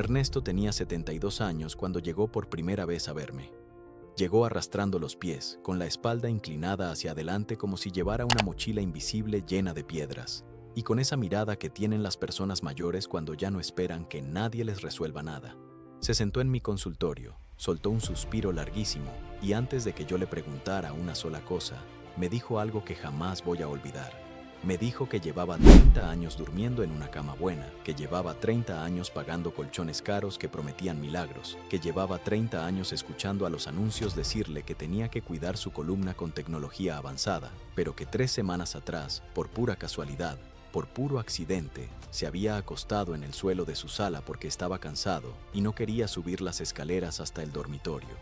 Ernesto tenía 72 años cuando llegó por primera vez a verme. Llegó arrastrando los pies, con la espalda inclinada hacia adelante como si llevara una mochila invisible llena de piedras, y con esa mirada que tienen las personas mayores cuando ya no esperan que nadie les resuelva nada. Se sentó en mi consultorio, soltó un suspiro larguísimo, y antes de que yo le preguntara una sola cosa, me dijo algo que jamás voy a olvidar. Me dijo que llevaba 30 años durmiendo en una cama buena, que llevaba 30 años pagando colchones caros que prometían milagros, que llevaba 30 años escuchando a los anuncios decirle que tenía que cuidar su columna con tecnología avanzada, pero que 3 semanas atrás, por pura casualidad, por puro accidente, se había acostado en el suelo de su sala porque estaba cansado y no quería subir las escaleras hasta el dormitorio.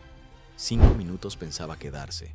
5 minutos pensaba quedarse,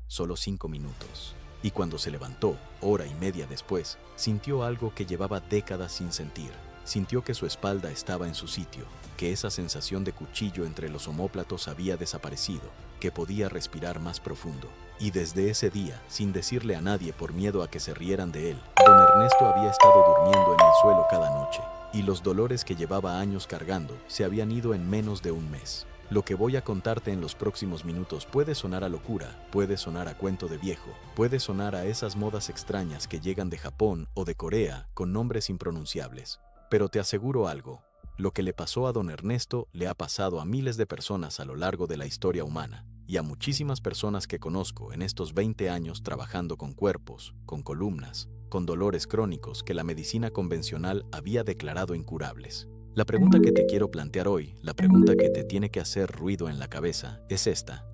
solo 5 minutos. Y cuando se levantó, hora y media después, sintió algo que llevaba décadas sin sentir. Sintió que su espalda estaba en su sitio, que esa sensación de cuchillo entre los omóplatos había desaparecido, que podía respirar más profundo. Y desde ese día, sin decirle a nadie por miedo a que se rieran de él, don Ernesto había estado durmiendo en el suelo cada noche, y los dolores que llevaba años cargando se habían ido en menos de un mes. Lo que voy a contarte en los próximos minutos puede sonar a locura, puede sonar a cuento de viejo, puede sonar a esas modas extrañas que llegan de Japón o de Corea con nombres impronunciables. Pero te aseguro algo, lo que le pasó a don Ernesto le ha pasado a miles de personas a lo largo de la historia humana, y a muchísimas personas que conozco en estos 20 años trabajando con cuerpos, con columnas, con dolores crónicos que la medicina convencional había declarado incurables. La pregunta que te quiero plantear hoy, la pregunta que te tiene que hacer ruido en la cabeza, es esta.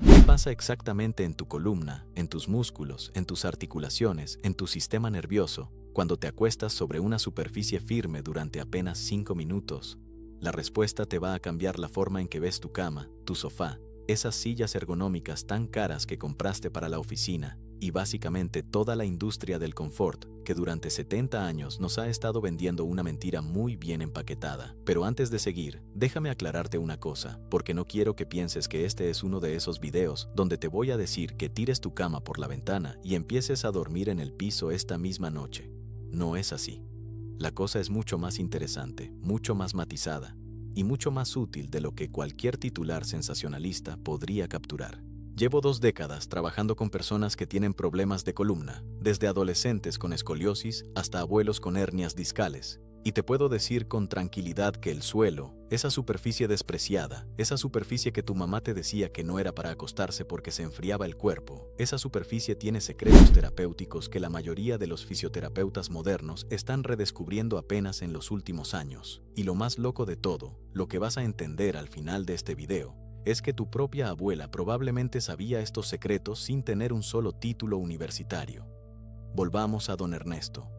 ¿Qué pasa exactamente en tu columna, en tus músculos, en tus articulaciones, en tu sistema nervioso, cuando te acuestas sobre una superficie firme durante apenas 5 minutos? La respuesta te va a cambiar la forma en que ves tu cama, tu sofá, esas sillas ergonómicas tan caras que compraste para la oficina, y básicamente toda la industria del confort que durante 70 años nos ha estado vendiendo una mentira muy bien empaquetada. Pero antes de seguir, déjame aclararte una cosa, porque no quiero que pienses que este es uno de esos videos donde te voy a decir que tires tu cama por la ventana y empieces a dormir en el piso esta misma noche. No es así. La cosa es mucho más interesante, mucho más matizada y mucho más útil de lo que cualquier titular sensacionalista podría capturar. Llevo 2 décadas trabajando con personas que tienen problemas de columna, desde adolescentes con escoliosis hasta abuelos con hernias discales. Y te puedo decir con tranquilidad que el suelo, esa superficie despreciada, esa superficie que tu mamá te decía que no era para acostarse porque se enfriaba el cuerpo, esa superficie tiene secretos terapéuticos que la mayoría de los fisioterapeutas modernos están redescubriendo apenas en los últimos años. Y lo más loco de todo, lo que vas a entender al final de este video, es que tu propia abuela probablemente sabía estos secretos sin tener un solo título universitario. Volvamos a don Ernesto.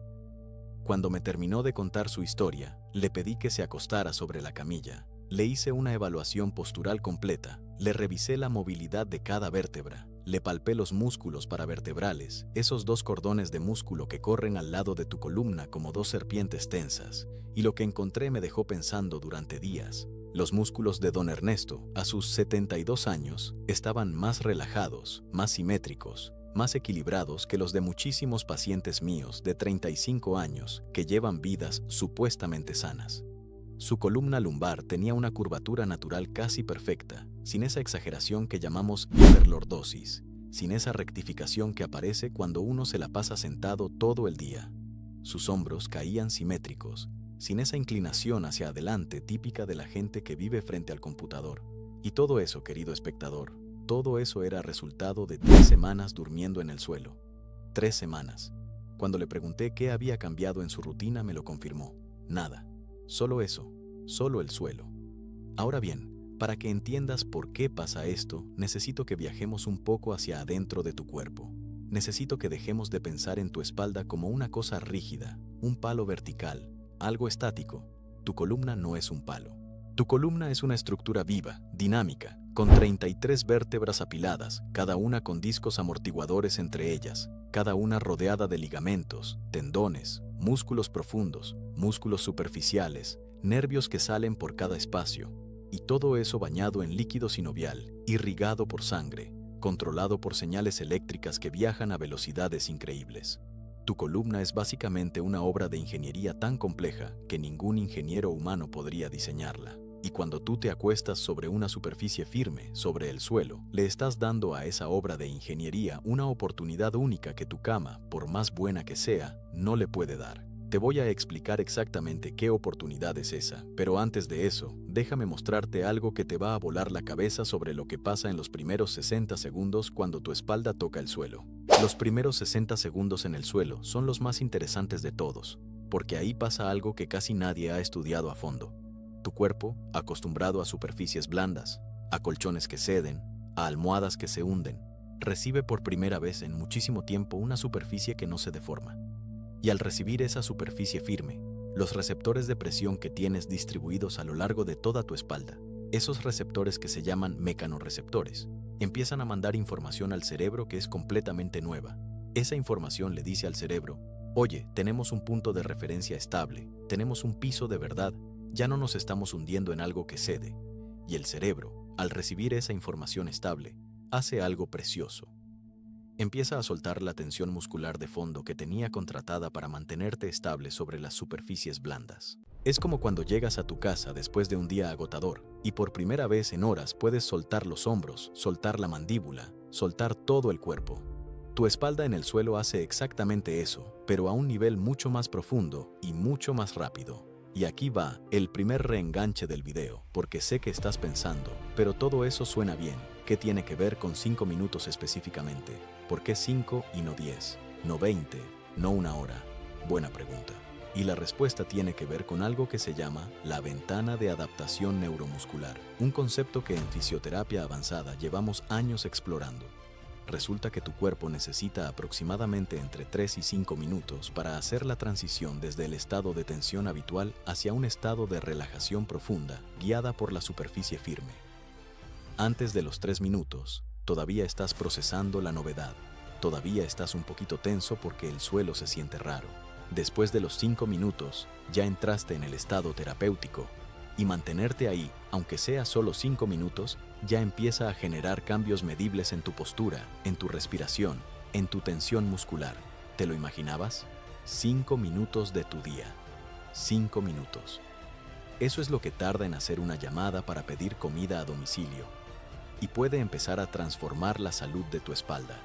Cuando me terminó de contar su historia, le pedí que se acostara sobre la camilla. Le hice una evaluación postural completa, le revisé la movilidad de cada vértebra, le palpé los músculos paravertebrales, esos 2 cordones de músculo que corren al lado de tu columna como 2 serpientes tensas, y lo que encontré me dejó pensando durante días. Los músculos de don Ernesto, a sus 72 años, estaban más relajados, más simétricos, más equilibrados que los de muchísimos pacientes míos de 35 años que llevan vidas supuestamente sanas. Su columna lumbar tenía una curvatura natural casi perfecta, sin esa exageración que llamamos hiperlordosis, sin esa rectificación que aparece cuando uno se la pasa sentado todo el día. Sus hombros caían simétricos, sin esa inclinación hacia adelante típica de la gente que vive frente al computador. Y todo eso, querido espectador, todo eso era resultado de 3 semanas durmiendo en el suelo. 3 semanas. Cuando le pregunté qué había cambiado en su rutina, me lo confirmó. Nada. Solo eso. Solo el suelo. Ahora bien, para que entiendas por qué pasa esto, necesito que viajemos un poco hacia adentro de tu cuerpo. Necesito que dejemos de pensar en tu espalda como una cosa rígida, un palo vertical, algo estático. Tu columna no es un palo. Tu columna es una estructura viva, dinámica, con 33 vértebras apiladas, cada una con discos amortiguadores entre ellas, cada una rodeada de ligamentos, tendones, músculos profundos, músculos superficiales, nervios que salen por cada espacio, y todo eso bañado en líquido sinovial, irrigado por sangre, controlado por señales eléctricas que viajan a velocidades increíbles. Tu columna es básicamente una obra de ingeniería tan compleja que ningún ingeniero humano podría diseñarla. Y cuando tú te acuestas sobre una superficie firme, sobre el suelo, le estás dando a esa obra de ingeniería una oportunidad única que tu cama, por más buena que sea, no le puede dar. Te voy a explicar exactamente qué oportunidad es esa, pero antes de eso, déjame mostrarte algo que te va a volar la cabeza sobre lo que pasa en los primeros 60 segundos cuando tu espalda toca el suelo. Los primeros 60 segundos en el suelo son los más interesantes de todos, porque ahí pasa algo que casi nadie ha estudiado a fondo. Tu cuerpo, acostumbrado a superficies blandas, a colchones que ceden, a almohadas que se hunden, recibe por primera vez en muchísimo tiempo una superficie que no se deforma. Y al recibir esa superficie firme, los receptores de presión que tienes distribuidos a lo largo de toda tu espalda, esos receptores que se llaman mecanorreceptores, empiezan a mandar información al cerebro que es completamente nueva. Esa información le dice al cerebro: oye, tenemos un punto de referencia estable, tenemos un piso de verdad, ya no nos estamos hundiendo en algo que cede. Y el cerebro, al recibir esa información estable, hace algo precioso. Empieza a soltar la tensión muscular de fondo que tenía contratada para mantenerte estable sobre las superficies blandas. Es como cuando llegas a tu casa después de un día agotador y por primera vez en horas puedes soltar los hombros, soltar la mandíbula, soltar todo el cuerpo. Tu espalda en el suelo hace exactamente eso, pero a un nivel mucho más profundo y mucho más rápido. Y aquí va el primer reenganche del video, porque sé que estás pensando, pero todo eso suena bien. ¿Qué tiene que ver con 5 minutos específicamente? ¿Por qué 5 y no 10? ¿No 20? ¿No una hora? Buena pregunta. Y la respuesta tiene que ver con algo que se llama la ventana de adaptación neuromuscular, un concepto que en fisioterapia avanzada llevamos años explorando. Resulta que tu cuerpo necesita aproximadamente entre 3 y 5 minutos para hacer la transición desde el estado de tensión habitual hacia un estado de relajación profunda, guiada por la superficie firme. Antes de los 3 minutos, todavía estás procesando la novedad, todavía estás un poquito tenso porque el suelo se siente raro. Después de los 5 minutos, ya entraste en el estado terapéutico, y mantenerte ahí, aunque sea solo 5 minutos, ya empieza a generar cambios medibles en tu postura, en tu respiración, en tu tensión muscular. ¿Te lo imaginabas? 5 minutos de tu día. 5 minutos. Eso es lo que tarda en hacer una llamada para pedir comida a domicilio. Y puede empezar a transformar la salud de tu espalda.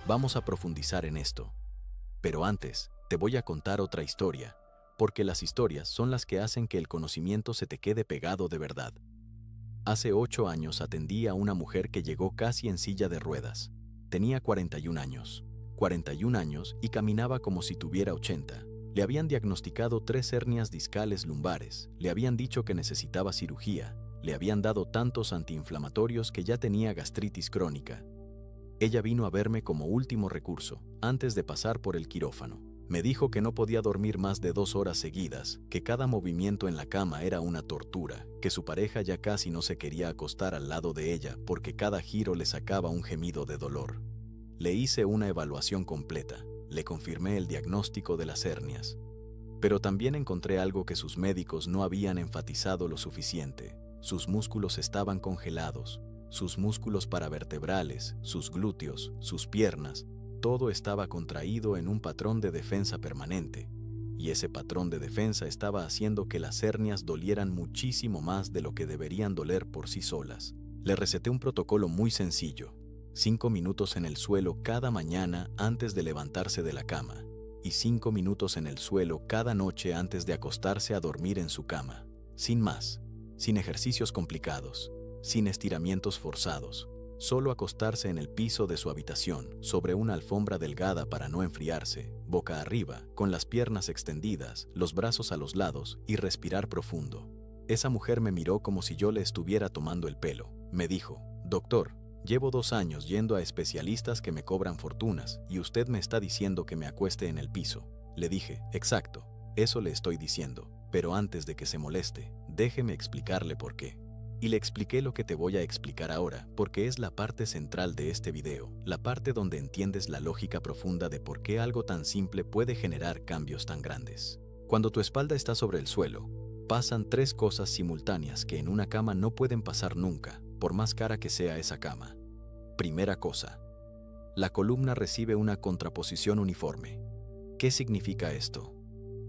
Vamos a profundizar en esto. Pero antes, te voy a contar otra historia, porque las historias son las que hacen que el conocimiento se te quede pegado de verdad. Hace 8 años atendí a una mujer que llegó casi en silla de ruedas. Tenía 41 años. 41 años y caminaba como si tuviera 80. Le habían diagnosticado 3 hernias discales lumbares, le habían dicho que necesitaba cirugía, le habían dado tantos antiinflamatorios que ya tenía gastritis crónica. Ella vino a verme como último recurso, antes de pasar por el quirófano. Me dijo que no podía dormir más de 2 horas seguidas, que cada movimiento en la cama era una tortura, que su pareja ya casi no se quería acostar al lado de ella porque cada giro le sacaba un gemido de dolor. Le hice una evaluación completa, le confirmé el diagnóstico de las hernias. Pero también encontré algo que sus médicos no habían enfatizado lo suficiente. Sus músculos estaban congelados, sus músculos paravertebrales, sus glúteos, sus piernas, todo estaba contraído en un patrón de defensa permanente, y ese patrón de defensa estaba haciendo que las hernias dolieran muchísimo más de lo que deberían doler por sí solas. Le receté un protocolo muy sencillo: 5 minutos en el suelo cada mañana antes de levantarse de la cama, y 5 minutos en el suelo cada noche antes de acostarse a dormir en su cama. Sin más, sin ejercicios complicados, sin estiramientos forzados. Solo acostarse en el piso de su habitación, sobre una alfombra delgada para no enfriarse, boca arriba, con las piernas extendidas, los brazos a los lados y respirar profundo. Esa mujer me miró como si yo le estuviera tomando el pelo. Me dijo: doctor, llevo 2 años yendo a especialistas que me cobran fortunas y usted me está diciendo que me acueste en el piso. Le dije: exacto, eso le estoy diciendo, pero antes de que se moleste, déjeme explicarle por qué. Y le expliqué lo que te voy a explicar ahora, porque es la parte central de este video, la parte donde entiendes la lógica profunda de por qué algo tan simple puede generar cambios tan grandes. Cuando tu espalda está sobre el suelo, pasan 3 cosas simultáneas que en una cama no pueden pasar nunca, por más cara que sea esa cama. Primera cosa, la columna recibe una contraposición uniforme. ¿Qué significa esto?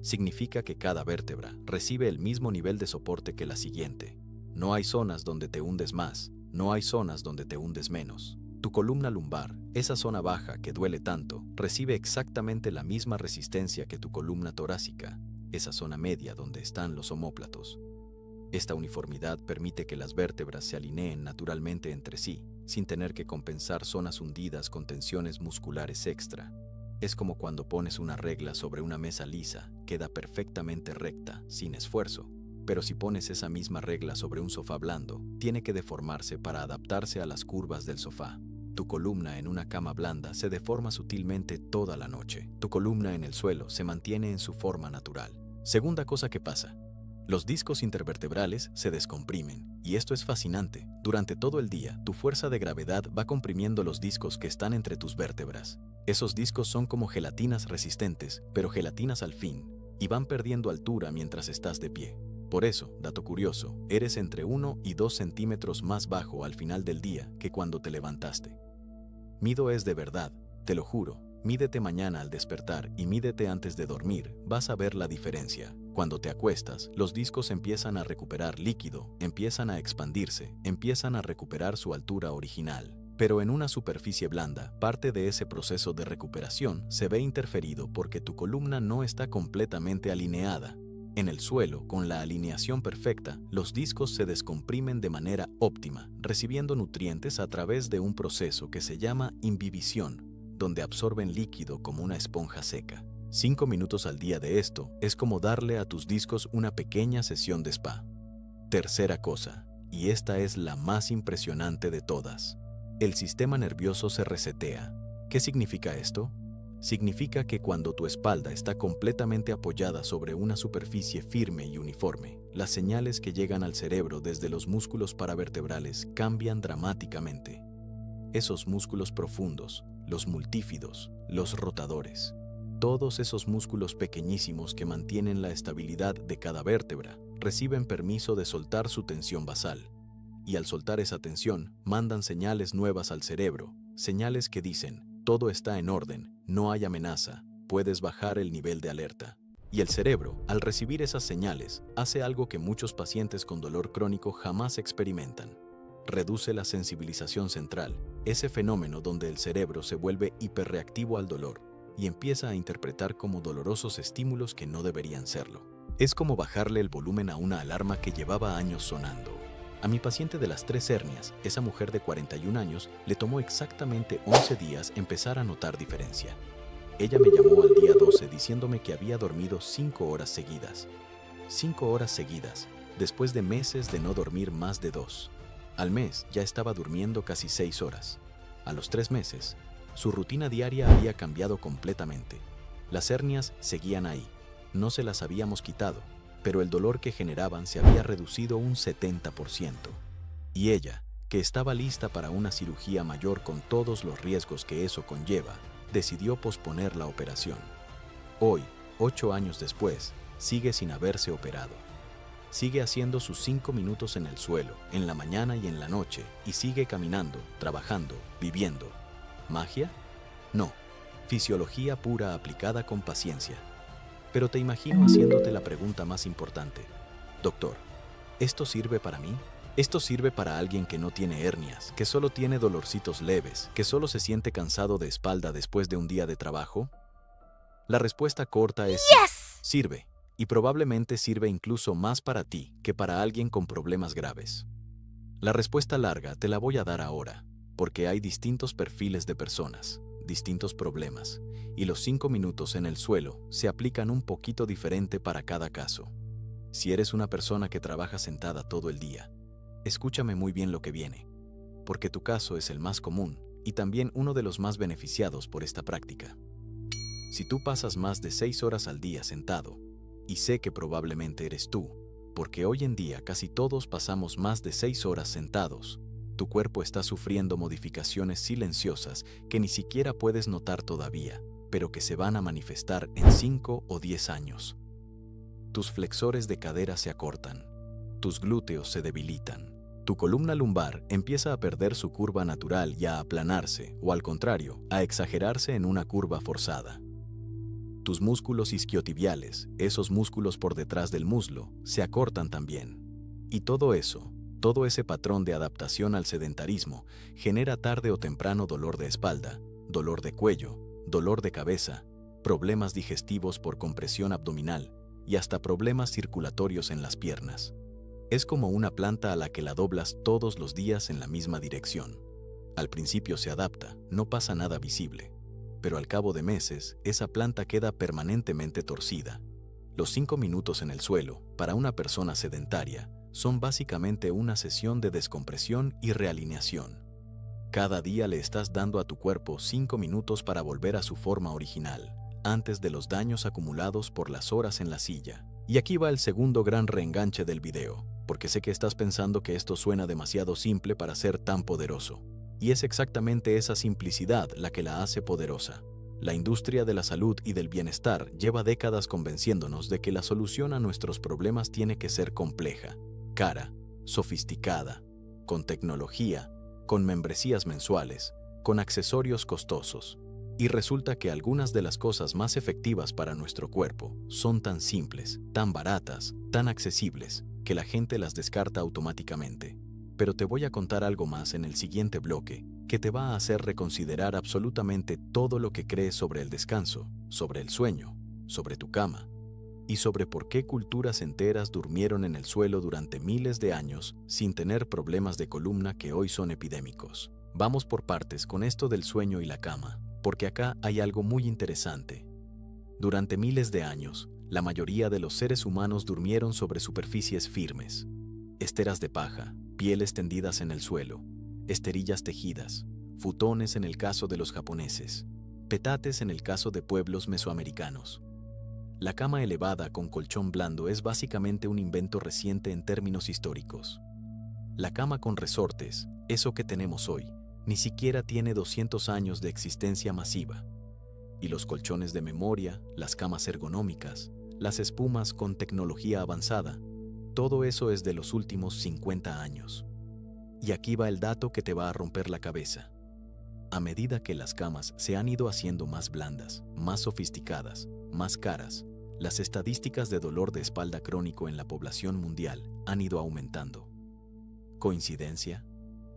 Significa que cada vértebra recibe el mismo nivel de soporte que la siguiente. No hay zonas donde te hundes más, no hay zonas donde te hundes menos. Tu columna lumbar, esa zona baja que duele tanto, recibe exactamente la misma resistencia que tu columna torácica, esa zona media donde están los omóplatos. Esta uniformidad permite que las vértebras se alineen naturalmente entre sí, sin tener que compensar zonas hundidas con tensiones musculares extra. Es como cuando pones una regla sobre una mesa lisa, queda perfectamente recta, sin esfuerzo. Pero si pones esa misma regla sobre un sofá blando, tiene que deformarse para adaptarse a las curvas del sofá. Tu columna en una cama blanda se deforma sutilmente toda la noche. Tu columna en el suelo se mantiene en su forma natural. Segunda cosa que pasa. Los discos intervertebrales se descomprimen, y esto es fascinante. Durante todo el día, tu fuerza de gravedad va comprimiendo los discos que están entre tus vértebras. Esos discos son como gelatinas resistentes, pero gelatinas al fin, y van perdiendo altura mientras estás de pie. Por eso, dato curioso, eres entre 1 y 2 centímetros más bajo al final del día que cuando te levantaste. Mido es de verdad, te lo juro. Mídete mañana al despertar y mídete antes de dormir, vas a ver la diferencia. Cuando te acuestas, los discos empiezan a recuperar líquido, empiezan a expandirse, empiezan a recuperar su altura original. Pero en una superficie blanda, parte de ese proceso de recuperación se ve interferido porque tu columna no está completamente alineada. En el suelo, con la alineación perfecta, los discos se descomprimen de manera óptima, recibiendo nutrientes a través de un proceso que se llama imbibición, donde absorben líquido como una esponja seca. 5 minutos al día de esto es como darle a tus discos una pequeña sesión de spa. Tercera cosa, y esta es la más impresionante de todas. El sistema nervioso se resetea. ¿Qué significa esto? Significa que cuando tu espalda está completamente apoyada sobre una superficie firme y uniforme, las señales que llegan al cerebro desde los músculos paravertebrales cambian dramáticamente. Esos músculos profundos, los multífidos, los rotadores, todos esos músculos pequeñísimos que mantienen la estabilidad de cada vértebra, reciben permiso de soltar su tensión basal. Y al soltar esa tensión, mandan señales nuevas al cerebro, señales que dicen, todo está en orden, no hay amenaza, puedes bajar el nivel de alerta. Y el cerebro, al recibir esas señales, hace algo que muchos pacientes con dolor crónico jamás experimentan. Reduce la sensibilización central, ese fenómeno donde el cerebro se vuelve hiperreactivo al dolor y empieza a interpretar como dolorosos estímulos que no deberían serlo. Es como bajarle el volumen a una alarma que llevaba años sonando. A mi paciente de las 3 hernias, esa mujer de 41 años, le tomó exactamente 11 días empezar a notar diferencia. Ella me llamó al día 12 diciéndome que había dormido 5 horas seguidas. 5 horas seguidas, después de meses de no dormir más de 2. Al mes ya estaba durmiendo casi 6 horas. A los 3 meses, su rutina diaria había cambiado completamente. Las hernias seguían ahí, no se las habíamos quitado, pero el dolor que generaban se había reducido un 70%. Y ella, que estaba lista para una cirugía mayor con todos los riesgos que eso conlleva, decidió posponer la operación. Hoy, 8 años después, sigue sin haberse operado. Sigue haciendo sus 5 minutos en el suelo, en la mañana y en la noche, y sigue caminando, trabajando, viviendo. ¿Magia? No, fisiología pura aplicada con paciencia. Pero te imagino haciéndote la pregunta más importante. Doctor, ¿esto sirve para mí? ¿Esto sirve para alguien que no tiene hernias, que solo tiene dolorcitos leves, que solo se siente cansado de espalda después de un día de trabajo? La respuesta corta es sí, sirve. Y probablemente sirve incluso más para ti que para alguien con problemas graves. La respuesta larga te la voy a dar ahora, porque hay distintos perfiles de personas, distintos problemas, y los 5 minutos en el suelo se aplican un poquito diferente para cada caso. Si eres una persona que trabaja sentada todo el día, escúchame muy bien lo que viene, porque tu caso es el más común y también uno de los más beneficiados por esta práctica. Si tú pasas más de 6 horas al día sentado, y sé que probablemente eres tú, porque hoy en día casi todos pasamos más de 6 horas sentados, tu cuerpo está sufriendo modificaciones silenciosas que ni siquiera puedes notar todavía, pero que se van a manifestar en 5 o 10 años. Tus flexores de cadera se acortan, tus glúteos se debilitan, tu columna lumbar empieza a perder su curva natural y a aplanarse, o al contrario, a exagerarse en una curva forzada. Tus músculos isquiotibiales, esos músculos por detrás del muslo, se acortan también. Y todo ese patrón de adaptación al sedentarismo, genera tarde o temprano dolor de espalda, dolor de cuello, dolor de cabeza, problemas digestivos por compresión abdominal y hasta problemas circulatorios en las piernas. Es como una planta a la que la doblas todos los días en la misma dirección. Al principio se adapta, no pasa nada visible, pero al cabo de meses, esa planta queda permanentemente torcida. Los 5 minutos en el suelo, para una persona sedentaria, son básicamente una sesión de descompresión y realineación. Cada día le estás dando a tu cuerpo 5 minutos para volver a su forma original, antes de los daños acumulados por las horas en la silla. Y aquí va el segundo gran reenganche del video, porque sé que estás pensando que esto suena demasiado simple para ser tan poderoso. Y es exactamente esa simplicidad la que la hace poderosa. La industria de la salud y del bienestar lleva décadas convenciéndonos de que la solución a nuestros problemas tiene que ser compleja, cara, sofisticada, con tecnología, con membresías mensuales, con accesorios costosos. Y resulta que algunas de las cosas más efectivas para nuestro cuerpo son tan simples, tan baratas, tan accesibles, que la gente las descarta automáticamente. Pero te voy a contar algo más en el siguiente bloque, que te va a hacer reconsiderar absolutamente todo lo que crees sobre el descanso, sobre el sueño, sobre tu cama, y sobre por qué culturas enteras durmieron en el suelo durante miles de años sin tener problemas de columna que hoy son epidémicos. Vamos por partes con esto del sueño y la cama, porque acá hay algo muy interesante. Durante miles de años, la mayoría de los seres humanos durmieron sobre superficies firmes, esteras de paja, pieles tendidas en el suelo, esterillas tejidas, futones en el caso de los japoneses, petates en el caso de pueblos mesoamericanos. La cama elevada con colchón blando es básicamente un invento reciente en términos históricos. La cama con resortes, eso que tenemos hoy, ni siquiera tiene 200 años de existencia masiva. Y los colchones de memoria, las camas ergonómicas, las espumas con tecnología avanzada, todo eso es de los últimos 50 años. Y aquí va el dato que te va a romper la cabeza. A medida que las camas se han ido haciendo más blandas, más sofisticadas, más caras, las estadísticas de dolor de espalda crónico en la población mundial han ido aumentando. ¿Coincidencia?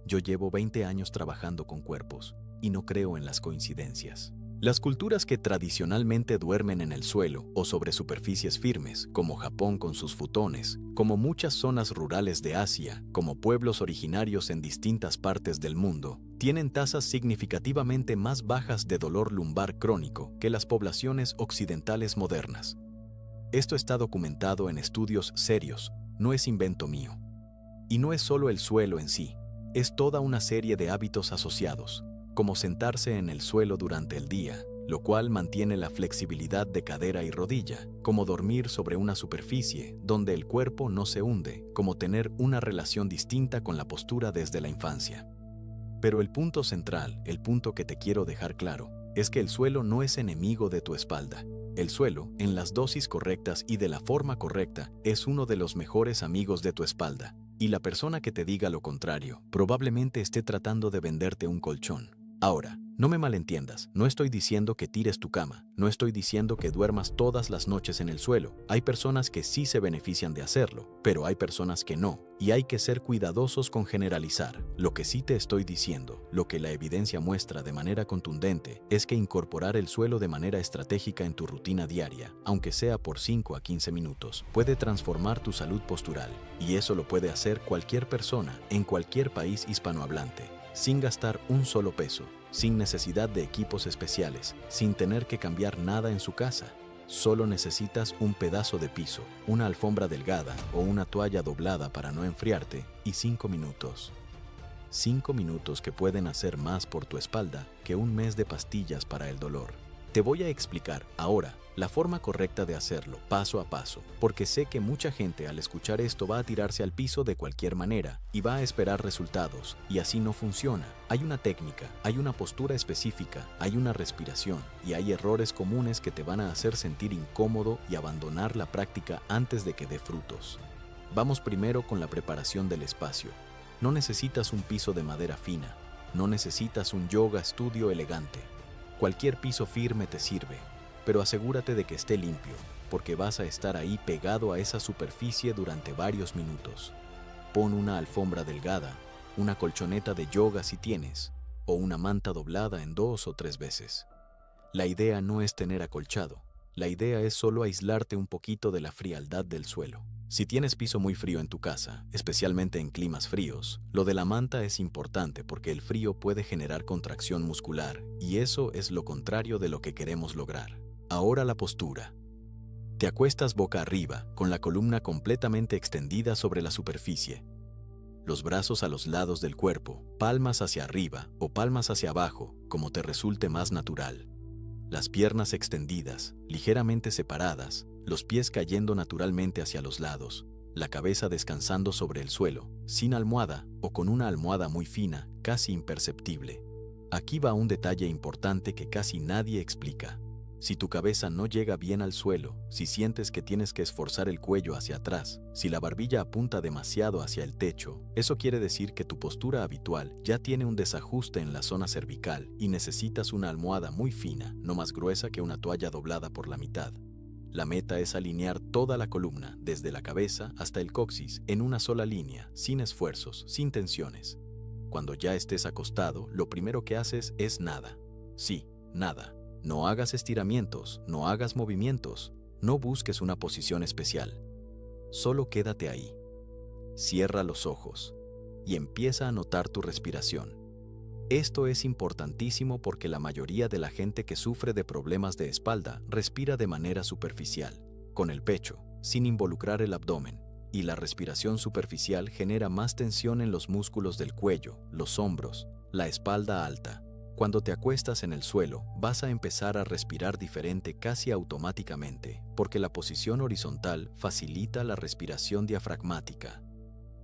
Yo llevo 20 años trabajando con cuerpos y no creo en las coincidencias. Las culturas que tradicionalmente duermen en el suelo o sobre superficies firmes, como Japón con sus futones, como muchas zonas rurales de Asia, como pueblos originarios en distintas partes del mundo, tienen tasas significativamente más bajas de dolor lumbar crónico que las poblaciones occidentales modernas. Esto está documentado en estudios serios, no es invento mío. Y no es solo el suelo en sí, es toda una serie de hábitos asociados, como sentarse en el suelo durante el día, lo cual mantiene la flexibilidad de cadera y rodilla, como dormir sobre una superficie donde el cuerpo no se hunde, como tener una relación distinta con la postura desde la infancia. Pero el punto central, el punto que te quiero dejar claro, es que el suelo no es enemigo de tu espalda. El suelo, en las dosis correctas y de la forma correcta, es uno de los mejores amigos de tu espalda. Y la persona que te diga lo contrario, probablemente esté tratando de venderte un colchón. Ahora, no me malentiendas, no estoy diciendo que tires tu cama, no estoy diciendo que duermas todas las noches en el suelo. Hay personas que sí se benefician de hacerlo, pero hay personas que no, y hay que ser cuidadosos con generalizar. Lo que sí te estoy diciendo, lo que la evidencia muestra de manera contundente, es que incorporar el suelo de manera estratégica en tu rutina diaria, aunque sea por 5 a 15 minutos, puede transformar tu salud postural, y eso lo puede hacer cualquier persona en cualquier país hispanohablante, sin gastar un solo peso, sin necesidad de equipos especiales, sin tener que cambiar nada en su casa. Solo necesitas un pedazo de piso, una alfombra delgada o una toalla doblada para no enfriarte y 5 minutos. 5 minutos que pueden hacer más por tu espalda que un mes de pastillas para el dolor. Te voy a explicar ahora la forma correcta de hacerlo, paso a paso, porque sé que mucha gente al escuchar esto va a tirarse al piso de cualquier manera y va a esperar resultados, y así no funciona. Hay una técnica, hay una postura específica, hay una respiración, y hay errores comunes que te van a hacer sentir incómodo y abandonar la práctica antes de que dé frutos. Vamos primero con la preparación del espacio. No necesitas un piso de madera fina, no necesitas un yoga estudio elegante. Cualquier piso firme te sirve. pero asegúrate de que esté limpio, porque vas a estar ahí pegado a esa superficie durante varios minutos. Pon una alfombra delgada, una colchoneta de yoga si tienes, o una manta doblada en 2 o 3 veces. La idea no es tener acolchado, la idea es solo aislarte un poquito de la frialdad del suelo. Si tienes piso muy frío en tu casa, especialmente en climas fríos, lo de la manta es importante porque el frío puede generar contracción muscular y eso es lo contrario de lo que queremos lograr. Ahora la postura. Te acuestas boca arriba, con la columna completamente extendida sobre la superficie. Los brazos a los lados del cuerpo, palmas hacia arriba o palmas hacia abajo, como te resulte más natural. Las piernas extendidas, ligeramente separadas, los pies cayendo naturalmente hacia los lados, la cabeza descansando sobre el suelo, sin almohada o con una almohada muy fina, casi imperceptible. Aquí va un detalle importante que casi nadie explica. Si tu cabeza no llega bien al suelo, si sientes que tienes que esforzar el cuello hacia atrás, si la barbilla apunta demasiado hacia el techo, eso quiere decir que tu postura habitual ya tiene un desajuste en la zona cervical y necesitas una almohada muy fina, no más gruesa que una toalla doblada por la mitad. La meta es alinear toda la columna, desde la cabeza hasta el coxis, en una sola línea, sin esfuerzos, sin tensiones. Cuando ya estés acostado, lo primero que haces es nada. Sí, nada. No hagas estiramientos, no hagas movimientos, no busques una posición especial. Solo quédate ahí. Cierra los ojos y empieza a notar tu respiración. Esto es importantísimo porque la mayoría de la gente que sufre de problemas de espalda respira de manera superficial, con el pecho, sin involucrar el abdomen, y la respiración superficial genera más tensión en los músculos del cuello, los hombros, la espalda alta. Cuando te acuestas en el suelo, vas a empezar a respirar diferente casi automáticamente, porque la posición horizontal facilita la respiración diafragmática.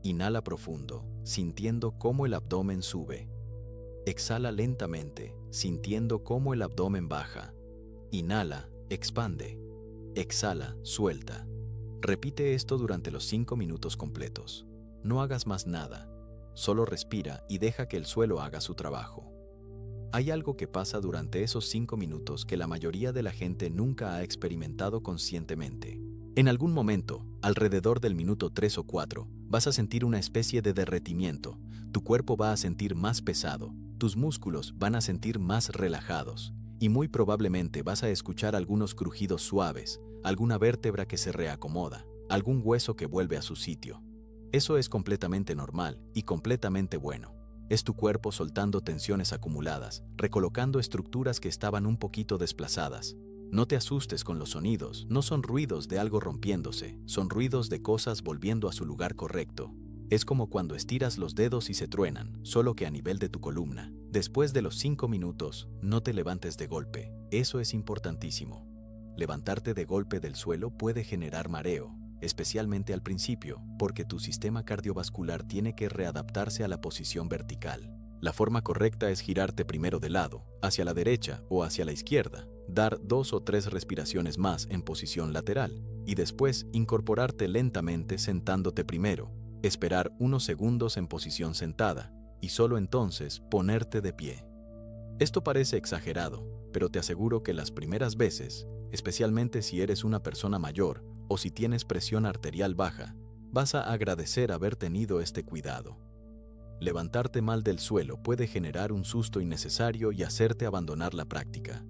Inhala profundo, sintiendo cómo el abdomen sube. Exhala lentamente, sintiendo cómo el abdomen baja. Inhala, expande. Exhala, suelta. Repite esto durante los 5 minutos completos. No hagas más nada. Solo respira y deja que el suelo haga su trabajo. Hay algo que pasa durante esos 5 minutos que la mayoría de la gente nunca ha experimentado conscientemente. En algún momento, alrededor del minuto 3 o 4, vas a sentir una especie de derretimiento. Tu cuerpo va a sentir más pesado, tus músculos van a sentir más relajados y muy probablemente vas a escuchar algunos crujidos suaves, alguna vértebra que se reacomoda, algún hueso que vuelve a su sitio. Eso es completamente normal y completamente bueno. Es tu cuerpo soltando tensiones acumuladas, recolocando estructuras que estaban un poquito desplazadas. No te asustes con los sonidos, no son ruidos de algo rompiéndose, son ruidos de cosas volviendo a su lugar correcto. Es como cuando estiras los dedos y se truenan, solo que a nivel de tu columna. Después de los 5 minutos, no te levantes de golpe, eso es importantísimo. Levantarte de golpe del suelo puede generar mareo, especialmente al principio, porque tu sistema cardiovascular tiene que readaptarse a la posición vertical. La forma correcta es girarte primero de lado, hacia la derecha o hacia la izquierda, dar 2 o 3 respiraciones más en posición lateral y después incorporarte lentamente sentándote primero, esperar unos segundos en posición sentada y solo entonces ponerte de pie. Esto parece exagerado, pero te aseguro que las primeras veces, especialmente si eres una persona mayor o si tienes presión arterial baja, vas a agradecer haber tenido este cuidado. Levantarte mal del suelo puede generar un susto innecesario y hacerte abandonar la práctica.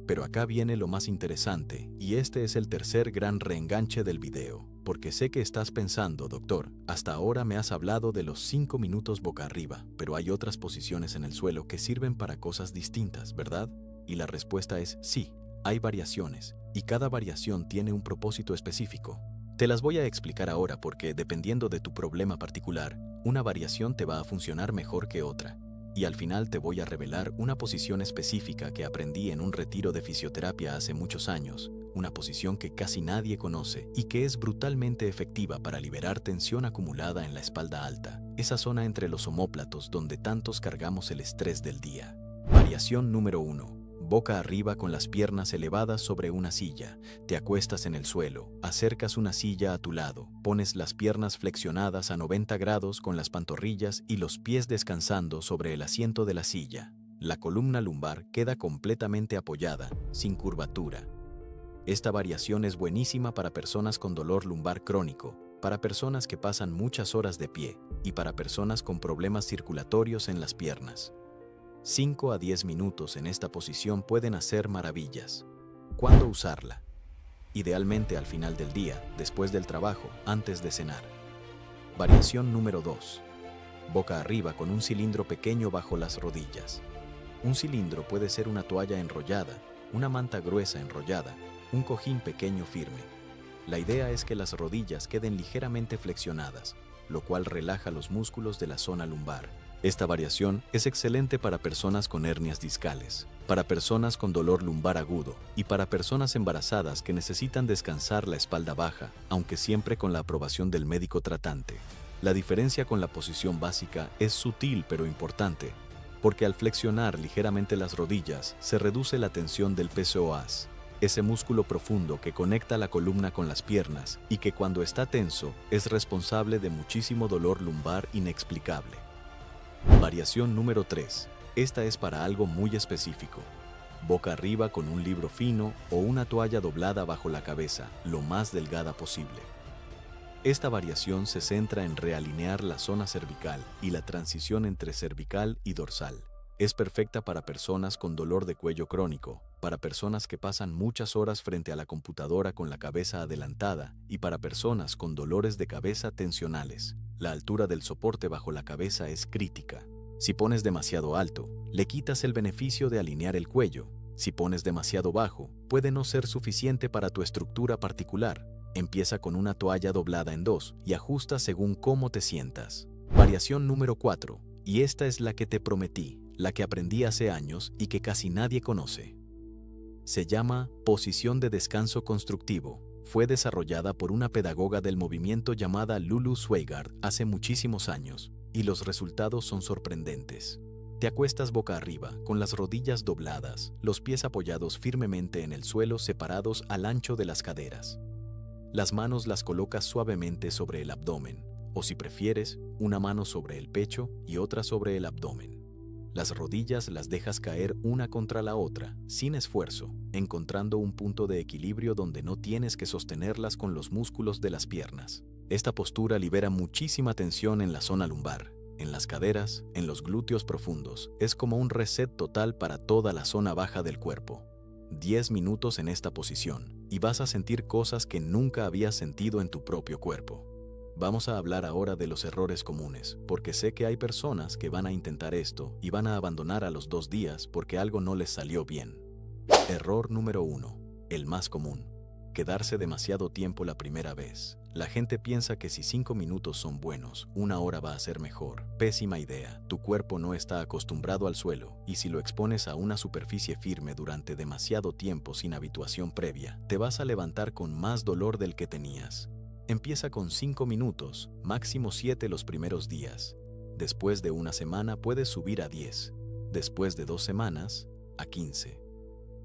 Pero acá viene lo más interesante, y este es el tercer gran reenganche del video, porque sé que estás pensando, doctor, hasta ahora me has hablado de los 5 minutos boca arriba, pero hay otras posiciones en el suelo que sirven para cosas distintas, ¿verdad? Y la respuesta es sí, hay variaciones, y cada variación tiene un propósito específico. Te las voy a explicar ahora porque, dependiendo de tu problema particular, una variación te va a funcionar mejor que otra. Y al final te voy a revelar una posición específica que aprendí en un retiro de fisioterapia hace muchos años, una posición que casi nadie conoce y que es brutalmente efectiva para liberar tensión acumulada en la espalda alta, esa zona entre los omóplatos donde tantos cargamos el estrés del día. Variación número 1. Boca arriba con las piernas elevadas sobre una silla. Te acuestas en el suelo, acercas una silla a tu lado, pones las piernas flexionadas a 90 grados con las pantorrillas y los pies descansando sobre el asiento de la silla. La columna lumbar queda completamente apoyada, sin curvatura. Esta variación es buenísima para personas con dolor lumbar crónico, para personas que pasan muchas horas de pie y para personas con problemas circulatorios en las piernas. 5 a 10 minutos en esta posición pueden hacer maravillas. ¿Cuándo usarla? Idealmente al final del día, después del trabajo, antes de cenar. Variación número 2. Boca arriba con un cilindro pequeño bajo las rodillas. Un cilindro puede ser una toalla enrollada, una manta gruesa enrollada, un cojín pequeño firme. La idea es que las rodillas queden ligeramente flexionadas, lo cual relaja los músculos de la zona lumbar. Esta variación es excelente para personas con hernias discales, para personas con dolor lumbar agudo y para personas embarazadas que necesitan descansar la espalda baja, aunque siempre con la aprobación del médico tratante. La diferencia con la posición básica es sutil pero importante, porque al flexionar ligeramente las rodillas se reduce la tensión del PCOS, ese músculo profundo que conecta la columna con las piernas y que cuando está tenso es responsable de muchísimo dolor lumbar inexplicable. Variación número 3. Esta es para algo muy específico. Boca arriba con un libro fino o una toalla doblada bajo la cabeza, lo más delgada posible. Esta variación se centra en realinear la zona cervical y la transición entre cervical y dorsal. Es perfecta para personas con dolor de cuello crónico, para personas que pasan muchas horas frente a la computadora con la cabeza adelantada y para personas con dolores de cabeza tensionales. La altura del soporte bajo la cabeza es crítica. Si pones demasiado alto, le quitas el beneficio de alinear el cuello. Si pones demasiado bajo, puede no ser suficiente para tu estructura particular. Empieza con una toalla doblada en dos y ajusta según cómo te sientas. Variación número 4. Y esta es la que te prometí, la que aprendí hace años y que casi nadie conoce. Se llama posición de descanso constructivo. Fue desarrollada por una pedagoga del movimiento llamada Lulu Swigard hace muchísimos años, y los resultados son sorprendentes. Te acuestas boca arriba, con las rodillas dobladas, los pies apoyados firmemente en el suelo separados al ancho de las caderas. Las manos las colocas suavemente sobre el abdomen, o si prefieres, una mano sobre el pecho y otra sobre el abdomen. Las rodillas las dejas caer una contra la otra, sin esfuerzo, encontrando un punto de equilibrio donde no tienes que sostenerlas con los músculos de las piernas. Esta postura libera muchísima tensión en la zona lumbar, en las caderas, en los glúteos profundos. Es como un reset total para toda la zona baja del cuerpo. 10 minutos en esta posición, y vas a sentir cosas que nunca habías sentido en tu propio cuerpo. Vamos a hablar ahora de los errores comunes, porque sé que hay personas que van a intentar esto y van a abandonar a los 2 días porque algo no les salió bien. Error número 1, el más común: quedarse demasiado tiempo la primera vez. La gente piensa que si 5 minutos son buenos, 1 hora va a ser mejor. Pésima idea. Tu cuerpo no está acostumbrado al suelo, y si lo expones a una superficie firme durante demasiado tiempo sin habituación previa, te vas a levantar con más dolor del que tenías. Empieza con 5 minutos, máximo 7 los primeros días. Después de una semana puedes subir a 10. Después de 2 semanas, a 15.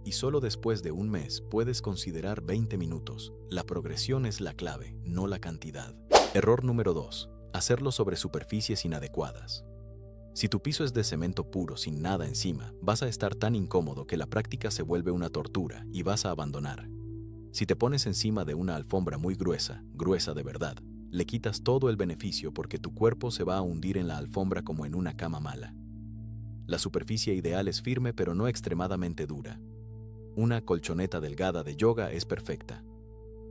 Y solo después de un mes puedes considerar 20 minutos. La progresión es la clave, no la cantidad. Error número 2. Hacerlo sobre superficies inadecuadas. Si tu piso es de cemento puro sin nada encima, vas a estar tan incómodo que la práctica se vuelve una tortura y vas a abandonar. Si te pones encima de una alfombra muy gruesa, gruesa de verdad, le quitas todo el beneficio porque tu cuerpo se va a hundir en la alfombra como en una cama mala. La superficie ideal es firme pero no extremadamente dura. Una colchoneta delgada de yoga es perfecta.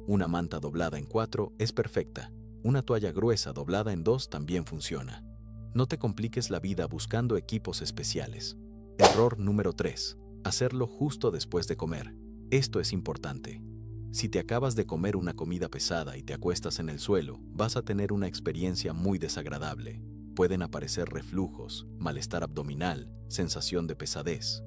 Una manta doblada en 4 es perfecta. Una toalla gruesa doblada en 2 también funciona. No te compliques la vida buscando equipos especiales. Error número 3. Hacerlo justo después de comer. Esto es importante. Si te acabas de comer una comida pesada y te acuestas en el suelo, vas a tener una experiencia muy desagradable. Pueden aparecer reflujos, malestar abdominal, sensación de pesadez.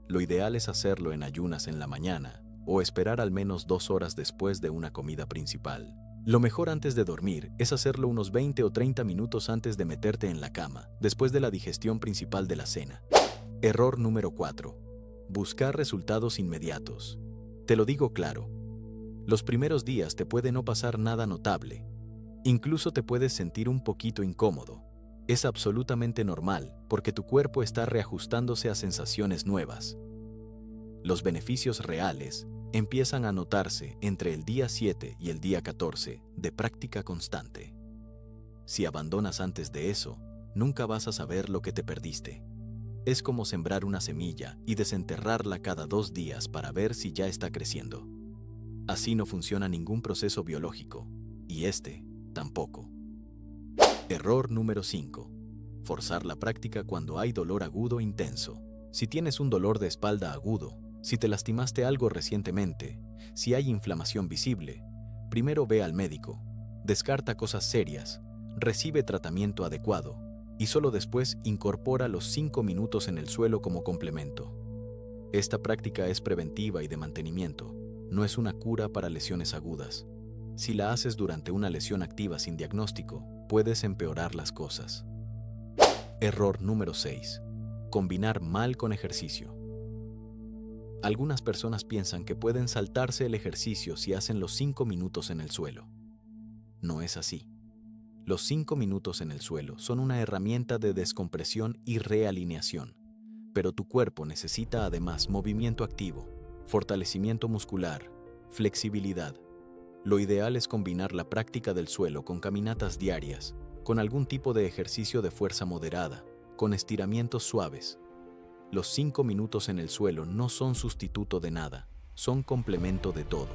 Lo ideal es hacerlo en ayunas en la mañana o esperar al menos 2 horas después de una comida principal. Lo mejor antes de dormir es hacerlo unos 20 o 30 minutos antes de meterte en la cama, después de la digestión principal de la cena. Error número 4. Buscar resultados inmediatos. Te lo digo claro. Los primeros días te puede no pasar nada notable. Incluso te puedes sentir un poquito incómodo. Es absolutamente normal porque tu cuerpo está reajustándose a sensaciones nuevas. Los beneficios reales empiezan a notarse entre el día 7 y el día 14 de práctica constante. Si abandonas antes de eso, nunca vas a saber lo que te perdiste. Es como sembrar una semilla y desenterrarla cada 2 días para ver si ya está creciendo. Así no funciona ningún proceso biológico, y este tampoco. Error número 5. Forzar la práctica cuando hay dolor agudo intenso. Si tienes un dolor de espalda agudo, si te lastimaste algo recientemente, si hay inflamación visible, primero ve al médico, descarta cosas serias, recibe tratamiento adecuado y solo después incorpora los 5 minutos en el suelo como complemento. Esta práctica es preventiva y de mantenimiento, no es una cura para lesiones agudas. Si la haces durante una lesión activa sin diagnóstico, puedes empeorar las cosas. Error número 6. Combinar mal con ejercicio. Algunas personas piensan que pueden saltarse el ejercicio si hacen los 5 minutos en el suelo. No es así. Los 5 minutos en el suelo son una herramienta de descompresión y realineación, pero tu cuerpo necesita además movimiento activo, fortalecimiento muscular, flexibilidad. Lo ideal es combinar la práctica del suelo con caminatas diarias, con algún tipo de ejercicio de fuerza moderada, con estiramientos suaves. Los 5 minutos en el suelo no son sustituto de nada, son complemento de todo.